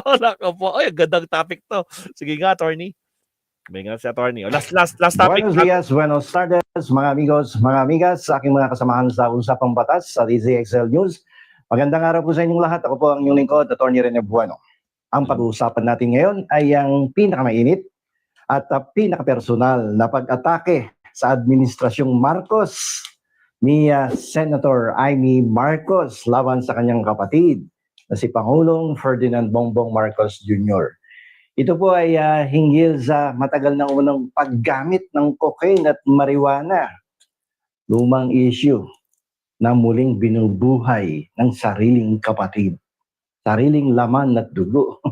Nako po. Ay, gandang topic to. Sige nga, attorney. May nga si attorney. Last topic. Buenos dias, buenos tardes, mga amigos, mga amigas, sa aking mga kasamahan sa Usapang Batas sa DZXL News. Magandang araw po sa inyong lahat. Ako po ang inyong lingkod, Attorney Rene Bueno. Ang pag-uusapan natin ngayon ay ang pinakamainit at pinakapersonal na pag-atake sa Administrasyong Marcos ni Senator Amy Marcos laban sa kanyang kapatid na si Pangulong Ferdinand Bongbong Marcos Jr. Ito po ay hinggil sa matagal na unang paggamit ng cocaine at marijuana. Lumang issue na muling binubuhay ng sariling kapatid. Sariling laman at dugo.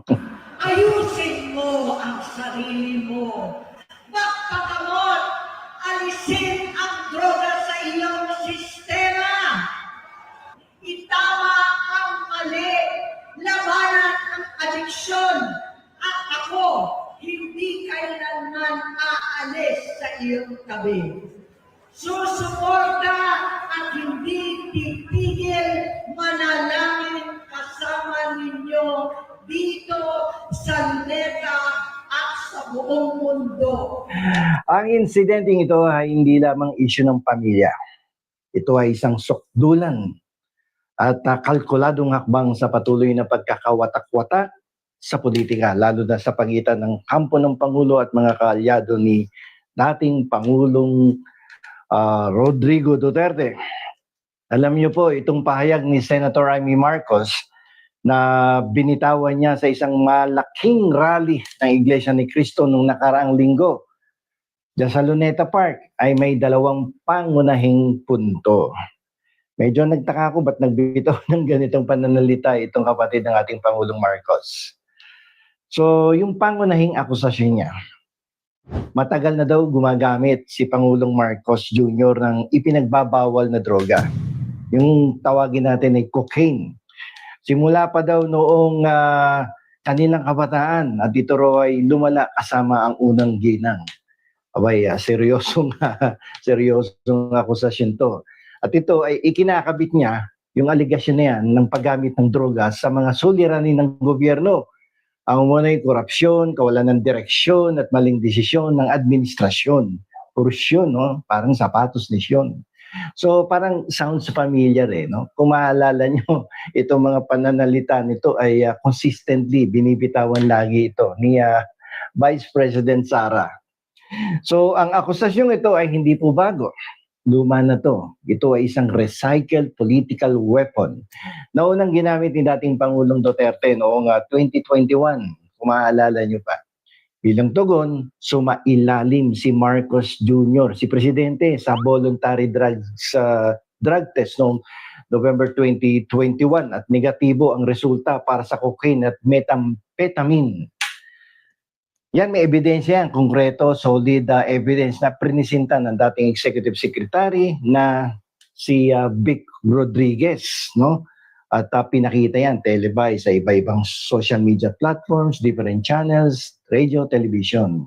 Ayusin mo ang sarili mo. Magpakamot, alisin ang droga sa iyong sistema. Itama ang mali, labanan ang adiksyon. At ako, hindi kailanman aalis sa iyong tabi. Susuporta at hindi titigil manalangin kasama ninyo dito sa NETA at sa buong mundo. Ang insidenteng ito ay hindi lamang issue ng pamilya. Ito ay isang sukdulan at kalkuladong hakbang sa patuloy na pagkakawatak-watak sa politika, lalo na sa pagitan ng kampo ng Pangulo at mga kaalyado ni dating Pangulong Rodrigo Duterte. Alam niyo po, itong pahayag ni Senator Amy Marcos na binitawan niya sa isang malaking rally ng Iglesia ni Cristo nung nakaraang linggo diyan sa Luneta Park ay may dalawang pangunahing punto. Medyo nagtaka ako ba't nagbitaw ng ganitong pananalita itong kapatid ng ating Pangulong Marcos. So, yung pangunahing akusasyon niya, matagal na daw gumagamit si Pangulong Marcos Jr. ng ipinagbabawal na droga. Yung tawagin natin ay cocaine. Simula pa daw noong kanilang kabataan at ito raw ay lumala kasama ang unang ginang. Abay, seryosong akusasyon to. At ito ay ikinakabit niya yung aligasyon na yan ng paggamit ng droga sa mga suliranin ng gobyerno. Ang muna ay korupsyon, kawalan ng direksyon at maling desisyon ng administrasyon. Korupsyon, no? Parang sapatos nisyon. So parang sounds familiar no? Kung maalala nyo, itong mga pananalita nito ay consistently binibitawan lagi ito ni Vice President Sara. So ang akusasyong ito ay hindi po bago. Luma na to. Ito ay isang recycled political weapon na unang ginamit ni dating Pangulong Duterte noong 2021, kung maaalala nyo pa. Bilang tugon, sumailalim si Marcos Jr., si Presidente, sa voluntary drug test noong November 2021 at negatibo ang resulta para sa cocaine at methamphetamine. Yan, may ebidensya yan, konkreto, solid evidence na prinisinta ng dating Executive Secretary na si Vic Rodriguez, no? At pinakita yan, televised sa iba-ibang social media platforms, different channels, radio, television.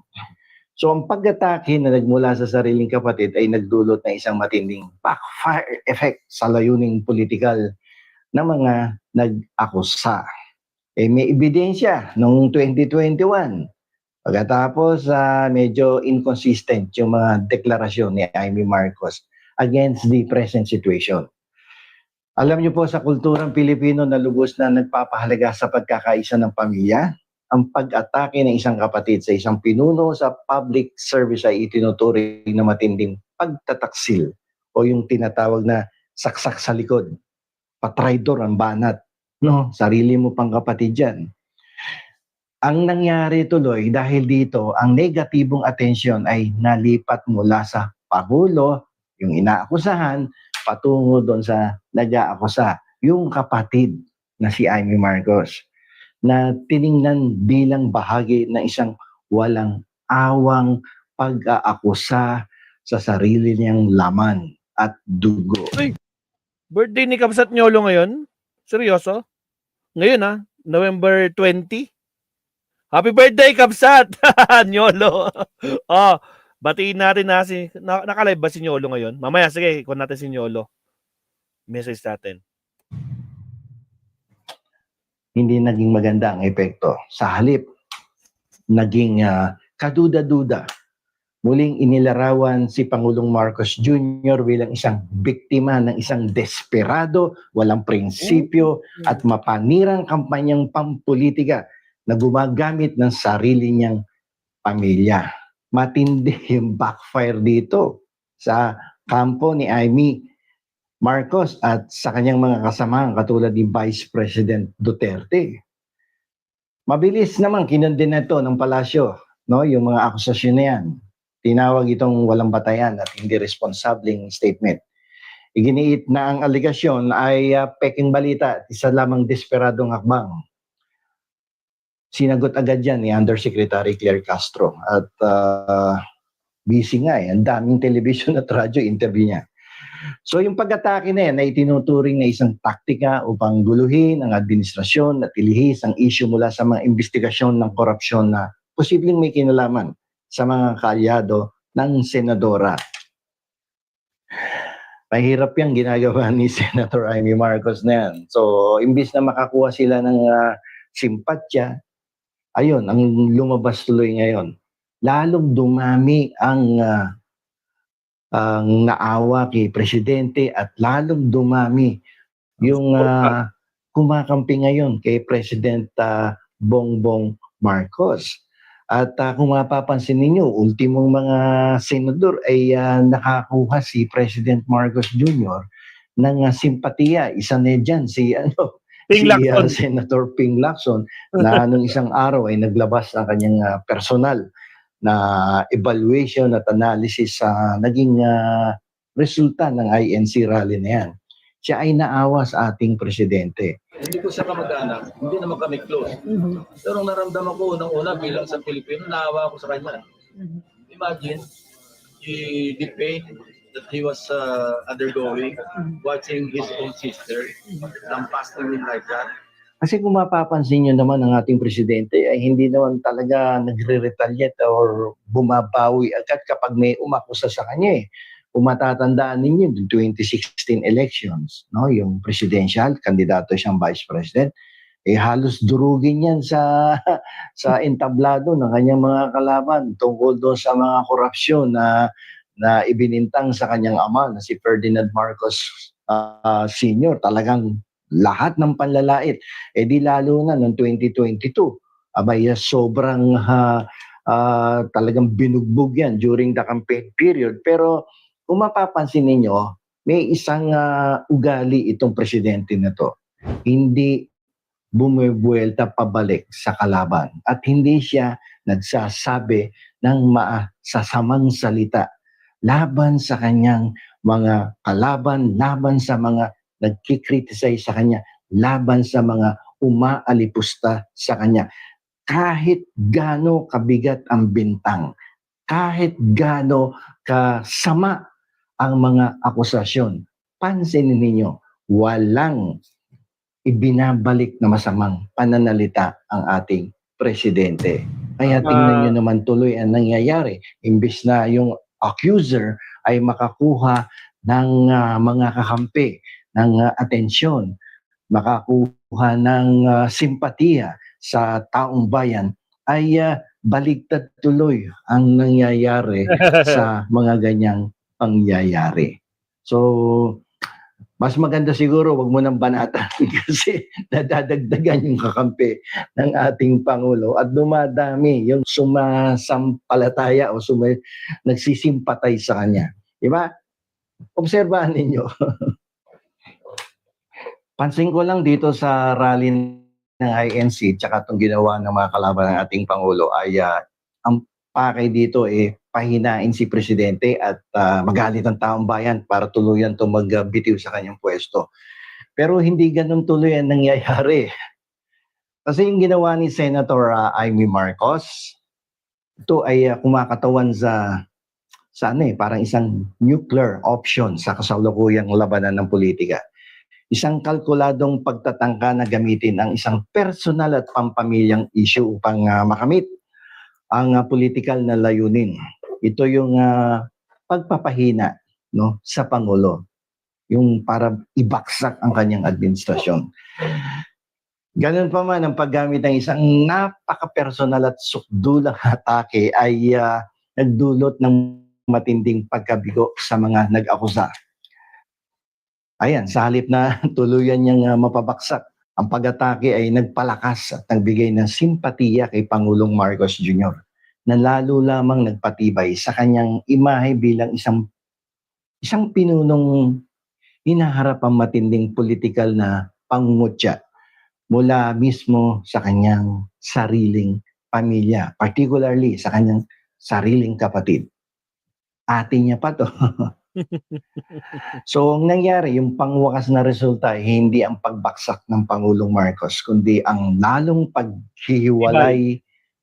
So ang pag-atake na nagmula sa sariling kapatid ay nagdulot na isang matinding backfire effect sa layuning politikal ng mga nag-akusa. May ebidensya noong 2021. Pagkatapos, medyo inconsistent yung mga deklarasyon ni Amy Marcos against the present situation. Alam niyo po, sa kulturang Pilipino na lubos na nagpapahalaga sa pagkakaisa ng pamilya, ang pag-atake ng isang kapatid sa isang pinuno sa public service ay itinuturing na matinding pagtataksil o yung tinatawag na saksak sa likod. Patraidor ang banat. No? Sarili mo pang kapatid yan. Ang nangyari tuloy dahil dito, ang negatibong atensyon ay nalipat mula sa Pangulo, yung inaakusahan, patungo doon sa nag-aakusa, yung kapatid na si Amy Marcos, na tiningnan bilang bahagi ng isang walang awang pag-aakusa sa sarili niyang laman at dugo. Uy, birthday ni Kabsat Nyolo ngayon? Seryoso? Ngayon November 20? Happy birthday, Kabsat! Nyolo! Batiin natin naka-live ba si Nyolo ngayon? Mamaya, sige, ikon natin si Nyolo. Message natin. hindi naging maganda ang epekto. Sa halip, naging kaduda-duda. Muling inilarawan si Pangulong Marcos Jr. bilang isang biktima ng isang desperado, walang prinsipyo at mapanirang kampanyang pampolitika na gumagamit ng sarili niyang pamilya. Matindi yung backfire dito sa kampo ni Amy Marcos at sa kanyang mga kasamahan katulad ni Vice President Duterte. Mabilis naman kinondena ito ng palasyo, no, yung mga akusasyon na yan. Tinawag itong walang batayan at hindi responsableng statement. Iginiit na ang aligasyon ay peking balita at isa lamang desperadong hakbang. Sinagot agad yan ni Undersecretary Claire Castro at busy nga ang daming television at radyo interview niya. So yung pag-atake na yan ay tinuturing na isang taktika upang guluhin ang administrasyon at ilihis ang issue mula sa mga investigasyon ng korupsyon na posibleng may kinalaman sa mga kaalyado ng senadora. Mahirap yung ginagawa ni Senator Amy Marcos na yan. So, imbis na makakuha sila ng simpatya, ayun, ang lumabas tuloy ngayon. Lalong dumami ang naawa kay Presidente at lalong dumami yung kumakampi ngayon kay President Bongbong Marcos. At kung mapapansin ninyo, ultimong mga senador ay nakakuha si President Marcos Jr. ng simpatiya. Isa na dyan si Ping Lacson. Senator Ping Lacson na nung isang araw ay naglabas ng kanyang personal na evaluation at analysis sa naging resulta ng INC rally na yan. Siya ay naawa sa ating presidente. Hindi ko siya kamag-anak, hindi naman kami close. Pero naramdaman ko unang-una bilang sa Pilipino, naawa ako sa kanya. Imagine, the pain that he was undergoing, watching his own sister, passing him like that. Kasi kung mapapansin nyo naman ang ating presidente ay hindi naman talaga nagre-retaliate or bumabawi agad kapag may umakusa sa kanya eh. Kung matatandaan ninyo, yung 2016 elections, no, yung presidential, kandidato siyang vice president, eh halos durugin yan sa entablado ng kanyang mga kalaban tungkol doon sa mga korupsyon na ibinintang sa kanyang ama na si Ferdinand Marcos Sr. Talagang lahat ng panlalait. Eh di lalo na noong 2022, abay sobrang talagang binugbog yan during the campaign period. Pero kung mapapansin ninyo, may isang ugali itong presidente na to. Hindi bumubuelta pabalik sa kalaban at hindi siya nagsasabi ng masasamang salita laban sa kanyang mga kalaban, laban sa mga nagkikriticize sa kanya, laban sa mga umaalipusta sa kanya. Kahit gaano kabigat ang bintang, kahit gaano kasama ang mga akusasyon, pansinin ninyo, walang ibinabalik na masamang pananalita ang ating presidente. Kaya tingnan nyo naman tuloy ang nangyayari. Imbis na yung accuser ay makakuha ng mga kakampi, ng atensyon, makakuha ng simpatiya sa taong bayan, ay baligtad tuloy ang nangyayari sa mga ganyang pangyayari. So, mas maganda siguro wag mo nang banatan kasi nadadagdagan yung kakampi ng ating Pangulo at dumadami yung sumasampalataya o nagsisimpatay sa kanya. Diba? Obserbahan ninyo. Pansin ko lang dito sa rally ng INC tsaka itong ginawa ng mga kalaban ng ating Pangulo ay ang pakay dito pahinain si Presidente at magalit ang taong bayan para tuluyan itong magbitiw sa kanyang pwesto. Pero hindi ganun tuloy ang nangyayari. Kasi yung ginawa ni Senator Amy Marcos, ito ay kumakatawan sa parang isang nuclear option sa kasalukuyang labanan ng politika. Isang kalkuladong pagtatangka na gamitin ang isang personal at pampamilyang issue upang makamit ang political na layunin. Ito yung pagpapahina, no, sa Pangulo, yung para ibaksak ang kanyang administrasyon. Ganun pa man ang paggamit ng isang napaka-personal at sukdulang atake ay nagdulot ng matinding pagkabigo sa mga nag-akusa. Ayan, sa halip na tuluyan niyang mapabaksak, ang pag-atake ay nagpalakas at nagbigay ng simpatiya kay Pangulong Marcos Jr. na lalo lamang nagpatibay sa kanyang imahe bilang isang pinunong hinaharap ang matinding politikal na pangungutya mula mismo sa kanyang sariling pamilya, particularly sa kanyang sariling kapatid. Ate niya pa to. So, ang nangyari, yung pangwakas na resulta, hindi ang pagbaksak ng Pangulong Marcos, kundi ang lalong paghihiwalay,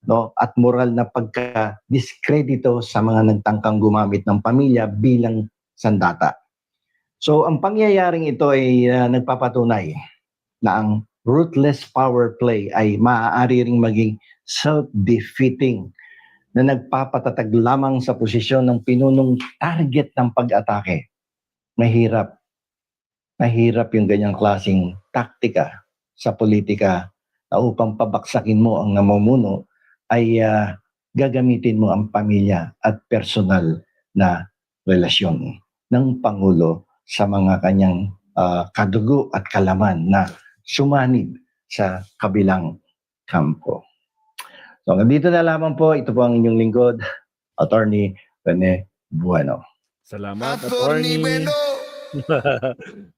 no, at moral na pagka-diskredito sa mga nagtangkang gumamit ng pamilya bilang sandata. So, ang pangyayaring ito ay nagpapatunay na ang ruthless power play ay maaari ring maging self-defeating na nagpapatatag lamang sa posisyon ng pinunong target ng pag-atake. Mahirap yung ganyang klaseng taktika sa politika na upang pabaksakin mo ang namumuno ay gagamitin mo ang pamilya at personal na relasyon ng Pangulo sa mga kanyang kadugo at kalaman na sumanib sa kabilang kampo. So hanggang dito na lamang po. Ito po ang inyong lingkod, Attorney Rene Bueno. Salamat, Attorney.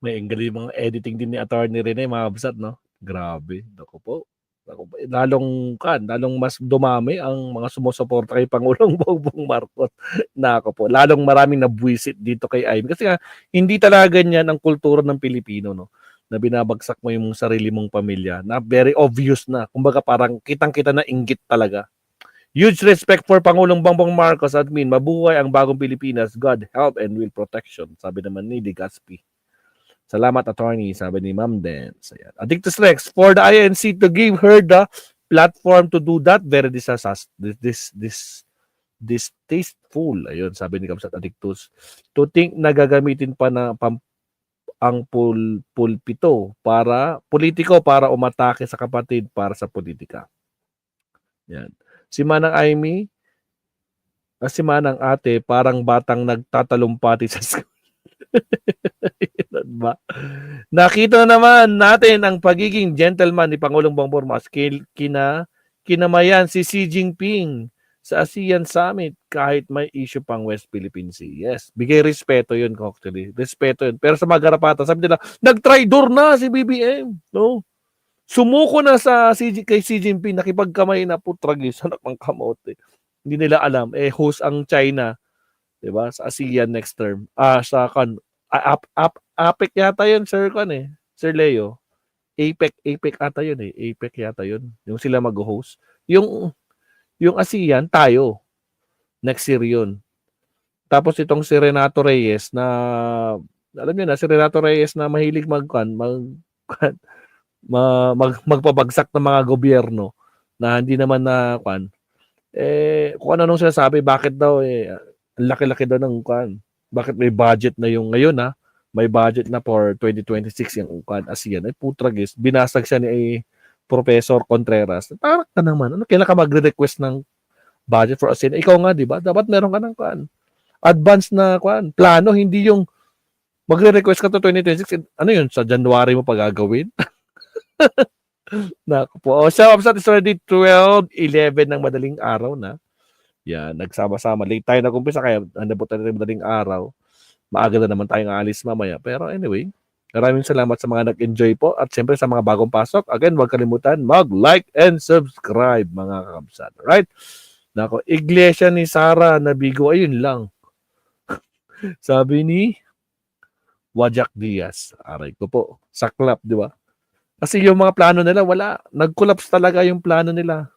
May galing mga editing din ni Attorney Rene, mga kabsat, no? Grabe. Naku po. Lalong mas dumami ang mga sumusuporta kay Pangulong Bongbong Marcos. Nako po. Lalong maraming nabwisit dito kay Amy. Kasi nga, hindi talaga ganyan ang kultura ng Pilipino, no? Na binabagsak mo yung sarili mong pamilya. Na very obvious na. Kumbaga parang kitang-kita na inggit talaga. Huge respect for Pangulong Bongbong Marcos, admin. Mabuhay ang bagong Pilipinas. God help and will protection. Sabi naman ni Ligaspi. Salamat, Attorney. Sabi ni Ma'am Dance. Ayan. Addictus Rex, for the INC to give her the platform to do that, very distasteful. Ayun, sabi ni Kamsat Addictus. To think na gagamitin pa na ang pulpito para politiko para umatake sa kapatid para sa politika. Yan. Si Manang Amy, si Manang Ate, parang batang nagtatalumpati sa school. Ba? Nakita naman natin ang pagiging gentleman ni Pangulong Bongbong Marcos kinamayan si Xi Jinping sa ASEAN Summit kahit may issue pang West Philippine Sea. Yes, bigay respeto yun actually. Respeto yun. Pero sa mga garapatan, sabi nila, nag-traitor na si BBM. No? Sumuko na kay Xi Jinping, nakipagkamay na putragis, anak ng kamote. Hindi nila alam, host ang China, 'di ba? Sa ASEAN next term. APEC yata yun, Sir Sir Leo. APEC ata yun APEC yata yun. Yung sila mag-host. Yung ASEAN, tayo. Next year yun. Tapos itong si Renato Reyes na, alam niyo na, si Renato Reyes na mahilig magpabagsak ng mga gobyerno na hindi naman na kung ano nung sinasabi, bakit daw ang laki-laki daw ng bakit may budget na yung ngayon may budget na for 2026 yung ASEAN. Ay putragis, binasag siya ni Professor Contreras. Parang ka naman, kailan ka magre-request ng budget for ASEAN? Ikaw nga, di ba? Dapat meron ka ng advance na plano, hindi yung magre-request ka to 2026. Ano yun? Sa January mo pa gagawin? Naku po. So, is already 12:11 ng madaling araw na. Yan, nagsama-sama. Late tayo nag-umpisa kaya nandabot tayo ng madaling araw. Maaga na naman tayong aalis mamaya. Pero anyway, maraming salamat sa mga nag-enjoy po at siyempre sa mga bagong pasok. Again, huwag kalimutan mag-like and subscribe mga kakabsat. Right? Nako, Iglesia ni Sara Nabigo. Ayun lang. Sabi ni Wajak Diaz. Aray ko po. Saklap, di ba? Kasi yung mga plano nila, wala. Nag-collapse talaga yung plano nila.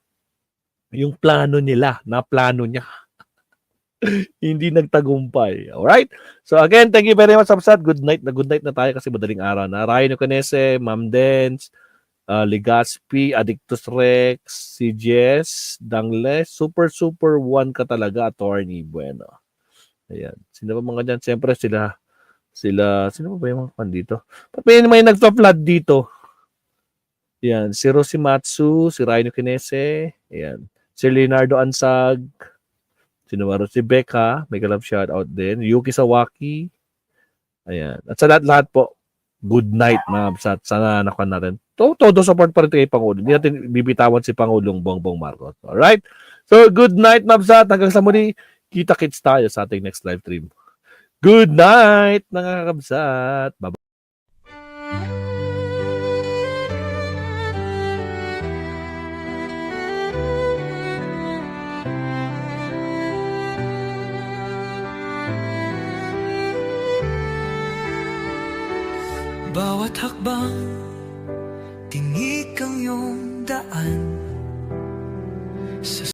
Yung plano nila, na plano niya. Hindi nagtagumpay. Alright? So again, thank you very much, Samsat. Good night na tayo kasi madaling araw na. Ryan Ocanese, Ma'am Dance, Ligaspi, Addictus Rex, si Jess, Dangle, super one ka talaga, Attorney Bueno. Ayan. Sino ba mga dyan? Siyempre sila, sino ba yung mga dito? May nagpa-flood dito. Yan, si Rosimatsu, si Rhino Kinese, yan. Si Leonardo Ansag, sino ba? Si Becca, may love shoutout din. Yuki Sawaki, ayan. At sa lahat po, good night mga kabsat. Sana nakuha natin. Todo support pa rin kay Pangulo. Hindi natin bibitawan si Pangulong Bongbong Marcos. Alright? So, good night mga kabsat. Hanggang sa muli, kita-kits tayo sa ating next live stream. Good night mga kabsat. Bye-bye. Bawat hakbang, tinig ang iyong daan.